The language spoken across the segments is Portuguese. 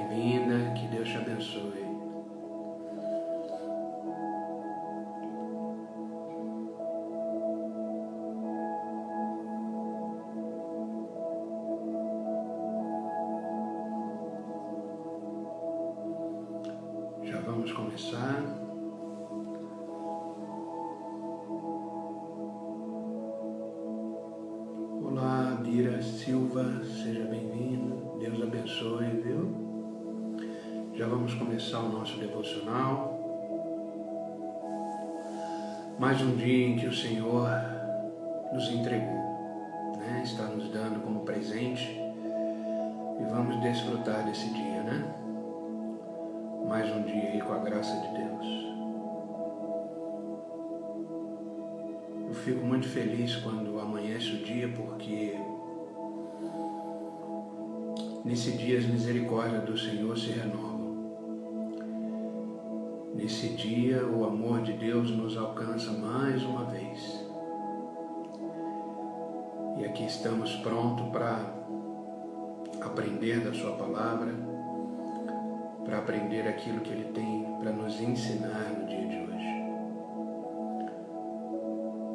bem-vinda, que Deus te abençoe. Já vamos começar. Olá, Bira Silva, seja bem-vindo. Deus abençoe, viu? Já vamos começar o nosso devocional. Mais um dia em que o Senhor nos entregou, né? Está nos dando como presente e vamos desfrutar desse dia, né? Mais um dia aí com a graça de Deus. Eu fico muito feliz quando amanhece o dia, porque nesse dia as misericórdias do Senhor se renovam. Nesse dia o amor de Deus nos alcança mais uma vez. E aqui estamos prontos para aprender da sua palavra, para aprender aquilo que Ele tem para nos ensinar no dia de hoje.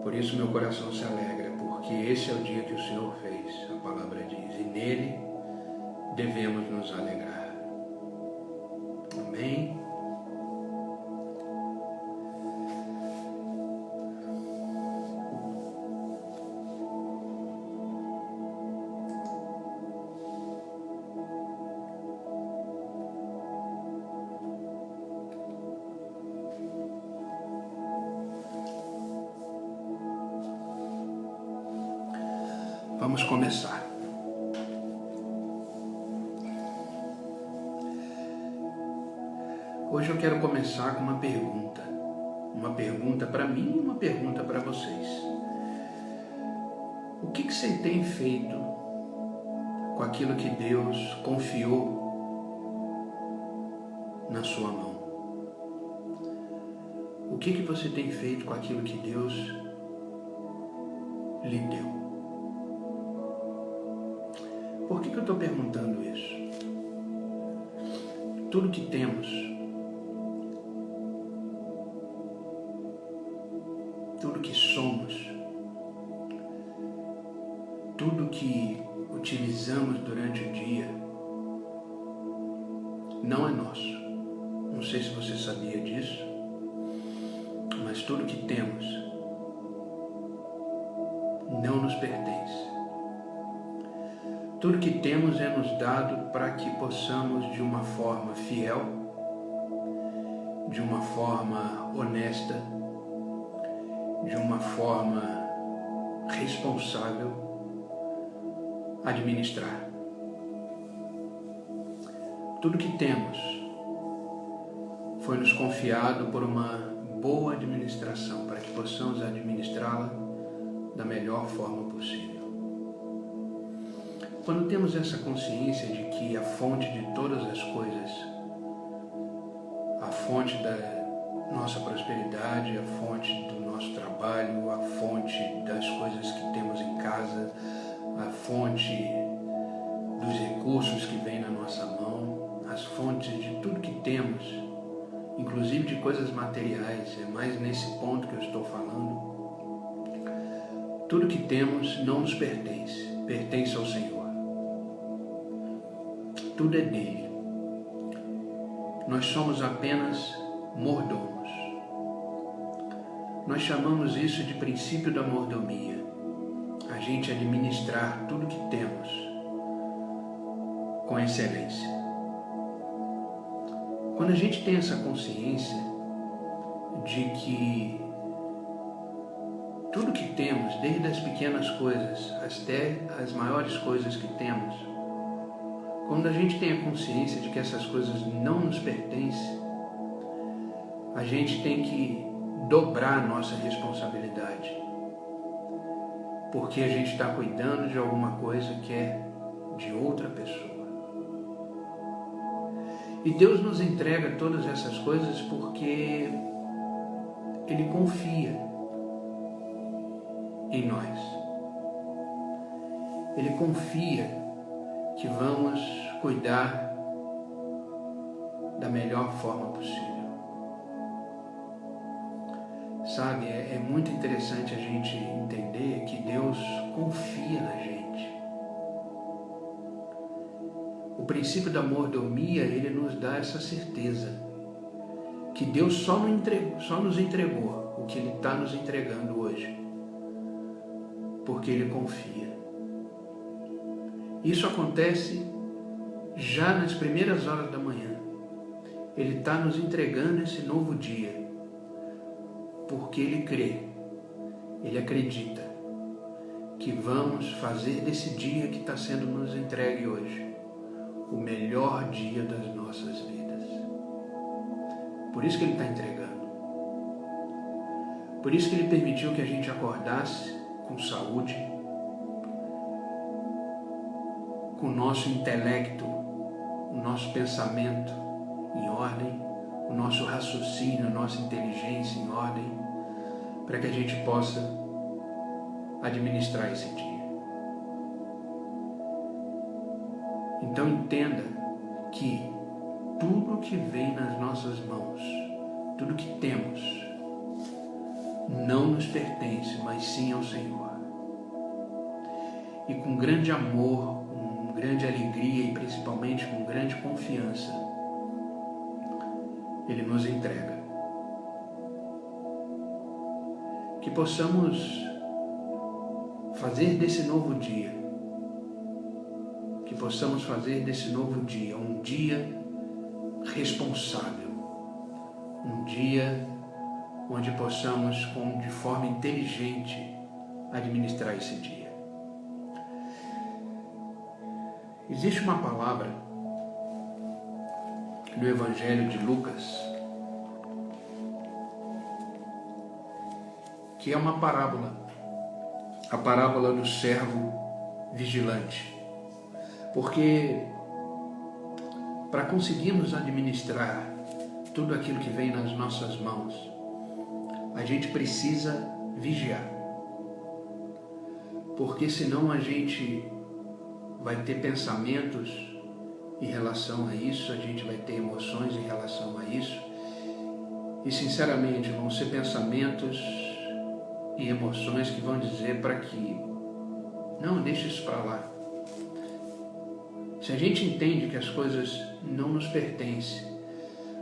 Por isso meu coração se alegra, porque esse é o dia que o Senhor fez, a palavra diz, e nele devemos nos alegrar. Amém? Vamos começar. Hoje eu quero começar com uma pergunta para mim e uma pergunta para vocês. O que você tem feito com aquilo que Deus confiou na sua mão? O que você tem feito com aquilo que Deus lhe deu? Por que eu estou perguntando isso? Tudo que temos, tudo que somos, tudo que utilizamos durante o dia, não é nosso. Não sei se você sabia disso, mas tudo que temos não nos pertence. Tudo que temos é nos dado para que possamos, de uma forma fiel, de uma forma honesta, de uma forma responsável, administrar. Tudo que temos foi nos confiado por uma boa administração, para que possamos administrá-la da melhor forma possível. Quando temos essa consciência de que a fonte de todas as coisas, a fonte da nossa prosperidade, a fonte do nosso trabalho, a fonte das coisas que temos em casa, a fonte dos recursos que vêm na nossa mão, as fontes de tudo que temos, inclusive de coisas materiais, é mais nesse ponto que eu estou falando. Tudo que temos não nos pertence, pertence ao Senhor. Tudo é dele. Nós somos apenas mordomos. Nós chamamos isso de princípio da mordomia. A gente administrar tudo que temos com excelência. Quando a gente tem essa consciência de que tudo que temos, desde as pequenas coisas até as maiores coisas que temos, quando a gente tem a consciência de que essas coisas não nos pertencem, a gente tem que dobrar a nossa responsabilidade. Porque a gente está cuidando de alguma coisa que é de outra pessoa. E Deus nos entrega todas essas coisas porque Ele confia em nós. Ele confia que vamos cuidar da melhor forma possível. Sabe, é muito interessante a gente entender que Deus confia na gente. O princípio da mordomia, ele nos dá essa certeza que Deus só nos entregou o que Ele está nos entregando hoje, porque Ele confia. Isso acontece já nas primeiras horas da manhã. Ele está nos entregando esse novo dia, porque Ele crê, Ele acredita que vamos fazer desse dia que está sendo nos entregue hoje o melhor dia das nossas vidas. Por isso que Ele está entregando. Por isso que Ele permitiu que a gente acordasse com saúde, com o nosso intelecto, o nosso pensamento em ordem, o nosso raciocínio, a nossa inteligência em ordem, para que a gente possa administrar esse dia. Então entenda que tudo que vem nas nossas mãos, tudo que temos, não nos pertence, mas sim ao Senhor. E com grande amor, com grande alegria e principalmente com grande confiança, Ele nos entrega. Que possamos fazer desse novo dia, um dia responsável, um dia onde possamos, de forma inteligente, administrar esse dia. Existe uma palavra no Evangelho de Lucas que é uma parábola, a parábola do servo vigilante, porque para conseguirmos administrar tudo aquilo que vem nas nossas mãos, a gente precisa vigiar, porque senão a gente vai ter pensamentos em relação a isso, a gente vai ter emoções em relação a isso, e sinceramente vão ser pensamentos e emoções que vão dizer para que não, deixa isso para lá. Se a gente entende que as coisas não nos pertencem,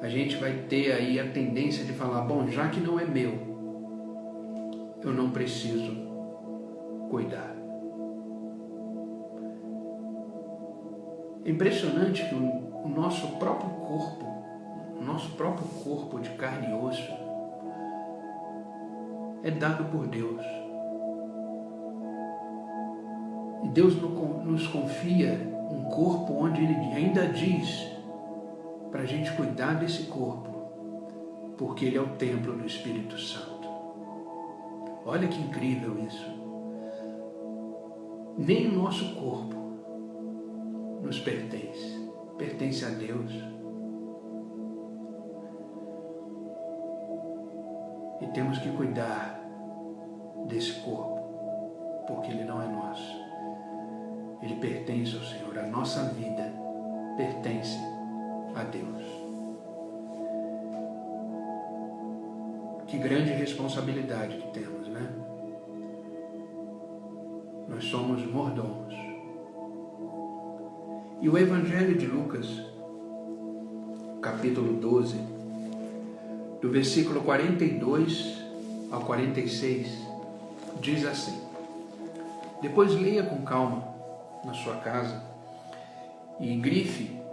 a gente vai ter aí a tendência de falar, bom, já que não é meu, eu não preciso cuidar. É impressionante que o nosso próprio corpo de carne e osso, é dado por Deus. E Deus nos confia um corpo onde Ele ainda diz para a gente cuidar desse corpo, porque ele é o templo do Espírito Santo. Olha que incrível isso. Nem o nosso corpo nos pertence, pertence a Deus. E temos que cuidar desse corpo, porque ele não é nosso. Ele pertence ao Senhor. A nossa vida pertence a Deus. Que grande responsabilidade que temos, né? Nós somos mordomos. E o Evangelho de Lucas, capítulo 12, do versículo 42 ao 46, diz assim. Depois leia com calma na sua casa e grife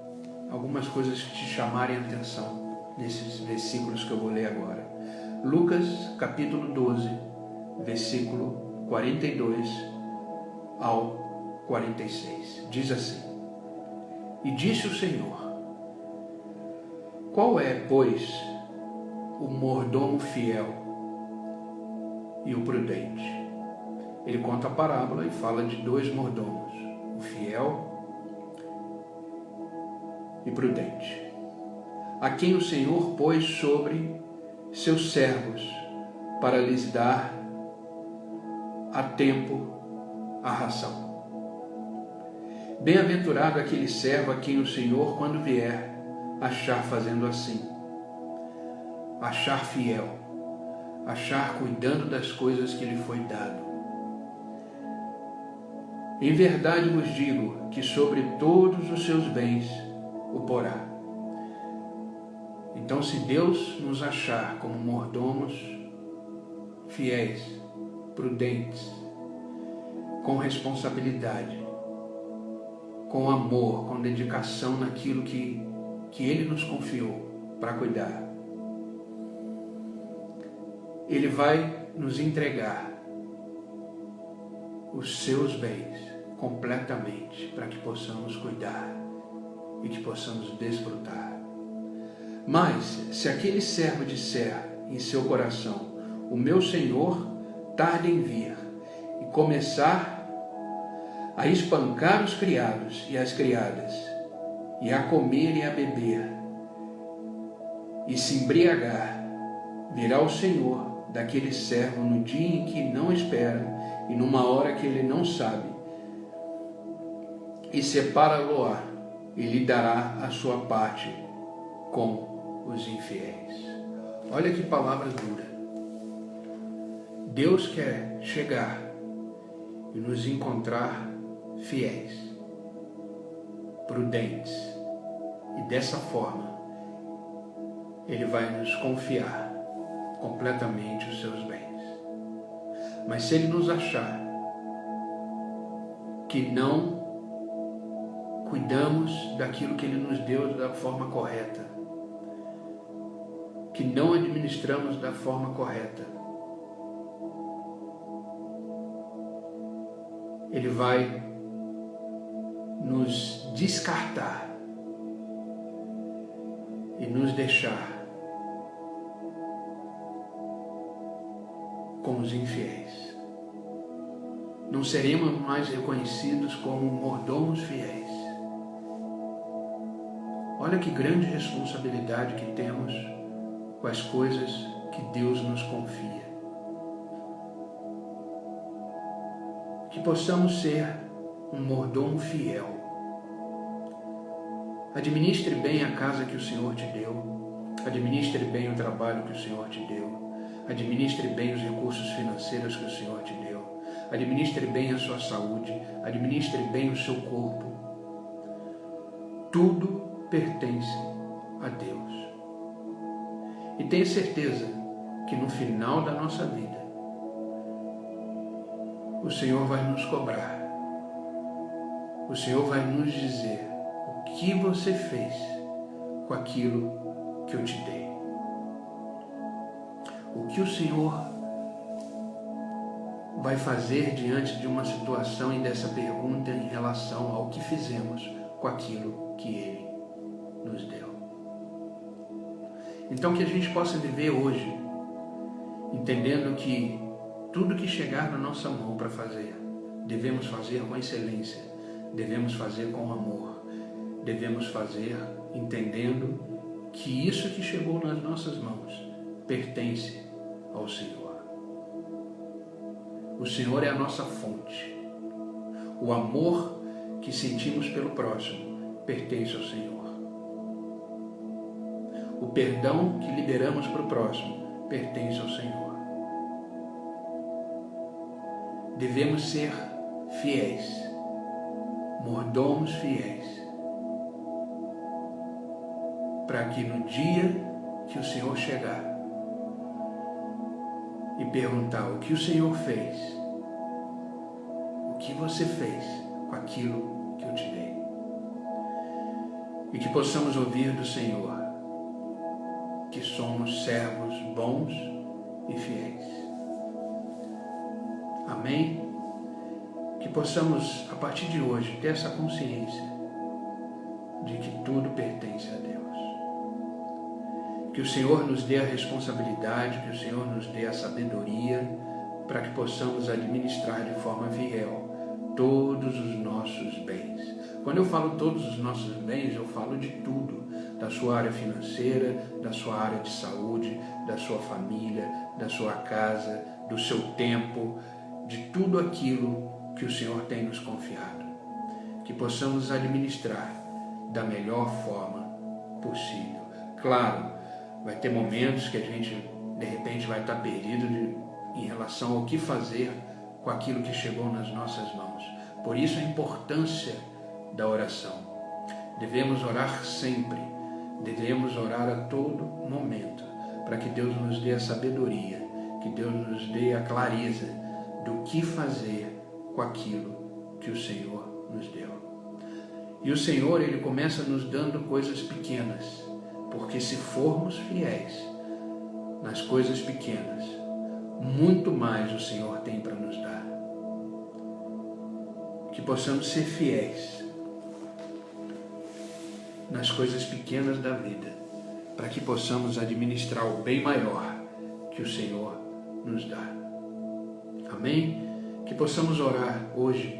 algumas coisas que te chamarem a atenção nesses versículos que eu vou ler agora. Lucas, capítulo 12, versículo 42 ao 46. Diz assim: E disse o Senhor: Qual é, pois, o mordomo fiel e o prudente? Ele conta a parábola e fala de dois mordomos, o fiel e prudente, a quem o Senhor pôs sobre seus servos para lhes dar a tempo a ração. Bem-aventurado aquele servo a quem o Senhor, quando vier, achar fazendo assim, achar fiel, achar cuidando das coisas que lhe foi dado. Em verdade vos digo que sobre todos os seus bens o porá. Então, se Deus nos achar como mordomos fiéis, prudentes, com responsabilidade, com amor, com dedicação naquilo que Ele nos confiou para cuidar, Ele vai nos entregar os seus bens completamente para que possamos cuidar e que possamos desfrutar. Mas, se aquele servo disser em seu coração, o meu Senhor tarda em vir, e começar a espancar os criados e as criadas, e a comer e a beber, e se embriagar, virá o Senhor daquele servo no dia em que não espera e numa hora que ele não sabe, e separa-lo-á e lhe dará a sua parte com os infiéis. Olha que palavra dura. Deus quer chegar e nos encontrar fiéis, prudentes, e dessa forma Ele vai nos confiar completamente os seus bens. Mas se Ele nos achar que não cuidamos daquilo que Ele nos deu da forma correta, que não administramos da forma correta, Ele vai nos descartar e nos deixar com os infiéis. Não seremos mais reconhecidos como mordomos fiéis. Olha que grande responsabilidade que temos com as coisas que Deus nos confia. Que possamos ser um mordomo fiel. Administre bem a casa que o Senhor te deu. Administre bem o trabalho que o Senhor te deu. Administre bem os recursos financeiros que o Senhor te deu. Administre bem a sua saúde. Administre bem o seu corpo. Tudo pertence a Deus. E tenha certeza que no final da nossa vida, o Senhor vai nos cobrar. O Senhor vai nos dizer o que você fez com aquilo que eu te dei. O que o Senhor vai fazer diante de uma situação e dessa pergunta em relação ao que fizemos com aquilo que Ele nos deu. Então que a gente possa viver hoje entendendo que tudo que chegar na nossa mão para fazer, devemos fazer com excelência, devemos fazer com amor, devemos fazer entendendo que isso que chegou nas nossas mãos pertence ao Senhor. O Senhor é a nossa fonte. O amor que sentimos pelo próximo pertence ao Senhor. O perdão que liberamos para o próximo pertence ao Senhor. Devemos ser fiéis, mordomos fiéis, para que no dia que o Senhor chegar e perguntar o que o Senhor fez, o que você fez com aquilo que eu te dei, e que possamos ouvir do Senhor que somos servos bons e fiéis. Amém? Que possamos, a partir de hoje, ter essa consciência de que tudo pertence a Deus. Que o Senhor nos dê a responsabilidade, que o Senhor nos dê a sabedoria para que possamos administrar de forma fiel todos os nossos bens. Quando eu falo todos os nossos bens, eu falo de tudo, da sua área financeira, da sua área de saúde, da sua família, da sua casa, do seu tempo, de tudo aquilo que o Senhor tem nos confiado. Que possamos administrar da melhor forma possível. possível. Claro, vai ter momentos que a gente, de repente, vai estar perdido em relação ao que fazer com aquilo que chegou nas nossas mãos. Por isso a importância da oração. Devemos orar sempre, devemos orar a todo momento, para que Deus nos dê a sabedoria, que Deus nos dê a clareza do que fazer com aquilo que o Senhor nos deu. E o Senhor, Ele começa nos dando coisas pequenas, porque se formos fiéis nas coisas pequenas, muito mais o Senhor tem para nos dar. Que possamos ser fiéis nas coisas pequenas da vida, para que possamos administrar o bem maior que o Senhor nos dá. Amém? Que possamos orar hoje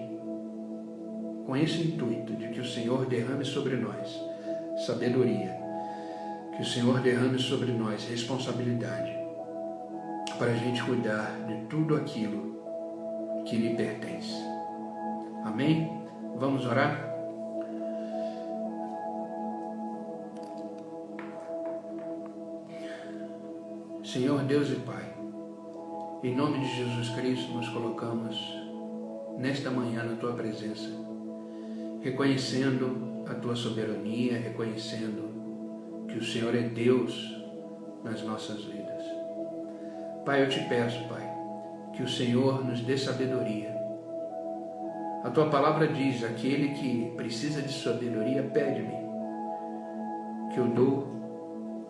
com esse intuito de que o Senhor derrame sobre nós sabedoria, que o Senhor derrame sobre nós responsabilidade, para a gente cuidar de tudo aquilo que lhe pertence. Amém? Vamos orar? Senhor Deus e Pai, em nome de Jesus Cristo nos colocamos nesta manhã na Tua presença, reconhecendo a Tua soberania, reconhecendo que o Senhor é Deus nas nossas vidas. Pai, eu te peço, Pai, que o Senhor nos dê sabedoria. A Tua palavra diz, aquele que precisa de sabedoria, pede-me, que eu dou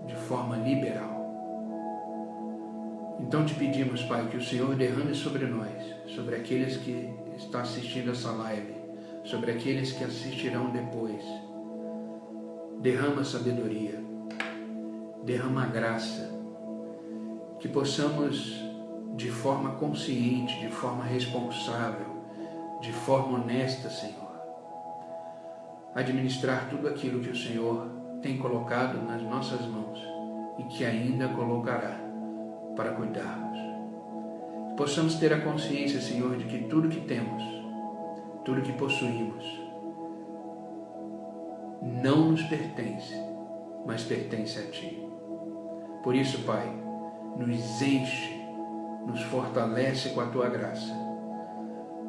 de forma liberal. Então te pedimos, Pai, que o Senhor derrame sobre nós, sobre aqueles que estão assistindo essa live, sobre aqueles que assistirão depois. Derrama sabedoria, derrama graça, que possamos, de forma consciente, de forma responsável, de forma honesta, Senhor, administrar tudo aquilo que o Senhor tem colocado nas nossas mãos e que ainda colocará para cuidarmos. Possamos ter a consciência, Senhor, de que tudo que temos, tudo que possuímos, não nos pertence, mas pertence a Ti. Por isso, Pai, nos enche, nos fortalece com a Tua graça,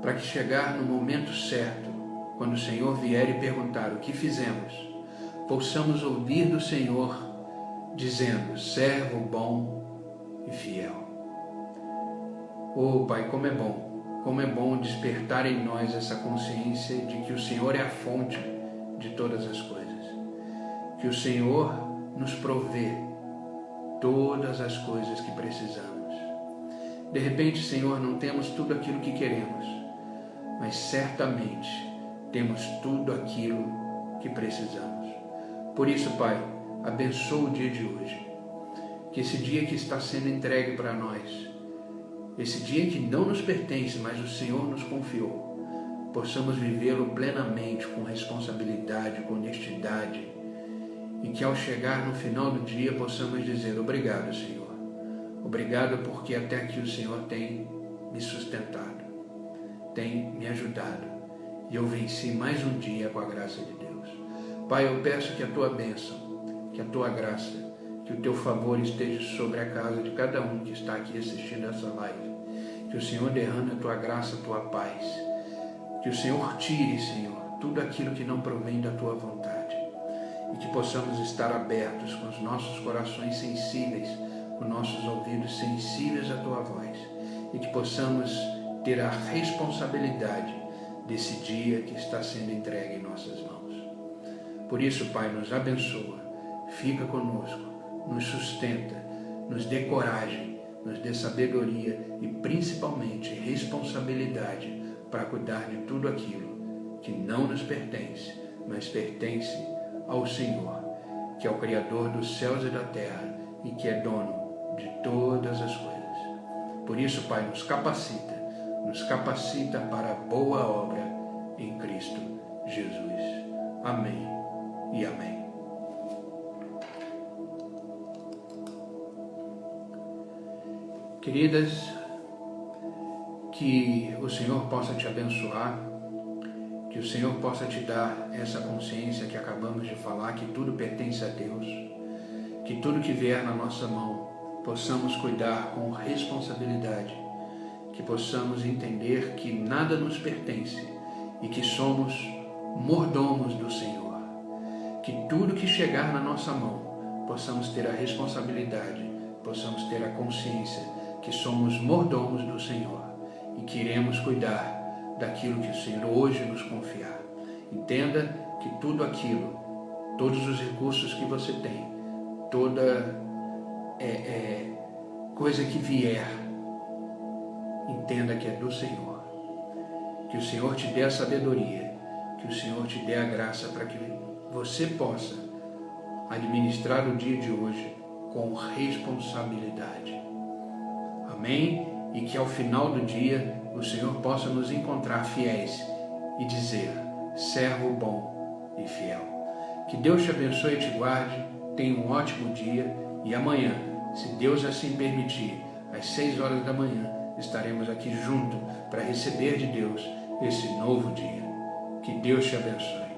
para que chegar no momento certo, quando o Senhor vier e perguntar o que fizemos, possamos ouvir do Senhor dizendo, servo bom e fiel. Oh, Pai, como é bom despertar em nós essa consciência de que o Senhor é a fonte de todas as coisas, que o Senhor nos provê todas as coisas que precisamos. De repente, Senhor, não temos tudo aquilo que queremos, mas certamente temos tudo aquilo que precisamos. Por isso, Pai, abençoa o dia de hoje, que esse dia que está sendo entregue para nós, esse dia que não nos pertence, mas o Senhor nos confiou, possamos vivê-lo plenamente, com responsabilidade, com honestidade, e que ao chegar no final do dia possamos dizer, obrigado, Senhor. Obrigado porque até aqui o Senhor tem me sustentado, tem me ajudado, e eu venci mais um dia com a graça de Deus. Pai, eu peço que a Tua bênção, que a Tua graça, que o Teu favor esteja sobre a casa de cada um que está aqui assistindo essa live. Que o Senhor derrame a Tua graça, a Tua paz. Que o Senhor tire, Senhor, tudo aquilo que não provém da Tua vontade. E que possamos estar abertos, com os nossos corações sensíveis, com nossos ouvidos sensíveis à Tua voz. E que possamos ter a responsabilidade desse dia que está sendo entregue em nossas mãos. Por isso, Pai, nos abençoa, fica conosco, nos sustenta, nos dê coragem, nos dê sabedoria e principalmente responsabilidade para cuidar de tudo aquilo que não nos pertence, mas pertence ao Senhor, que é o Criador dos céus e da terra e que é dono de todas as coisas. Por isso, Pai, nos capacita para a boa obra em Cristo Jesus. Amém e amém. Queridas, que o Senhor possa te abençoar, que o Senhor possa te dar essa consciência que acabamos de falar, que tudo pertence a Deus, que tudo que vier na nossa mão possamos cuidar com responsabilidade, que possamos entender que nada nos pertence e que somos mordomos do Senhor. Que tudo que chegar na nossa mão possamos ter a responsabilidade, possamos ter a consciência que somos mordomos do Senhor e que iremos cuidar daquilo que o Senhor hoje nos confiar. Entenda que tudo aquilo, todos os recursos que você tem, toda coisa que vier, entenda que é do Senhor. Que o Senhor te dê a sabedoria, que o Senhor te dê a graça para que você possa administrar o dia de hoje com responsabilidade. Amém? E que ao final do dia o Senhor possa nos encontrar fiéis e dizer: servo bom e fiel. Que Deus te abençoe e te guarde, tenha um ótimo dia e amanhã, se Deus assim permitir, às 6 horas da manhã, estaremos aqui juntos para receber de Deus esse novo dia. Que Deus te abençoe.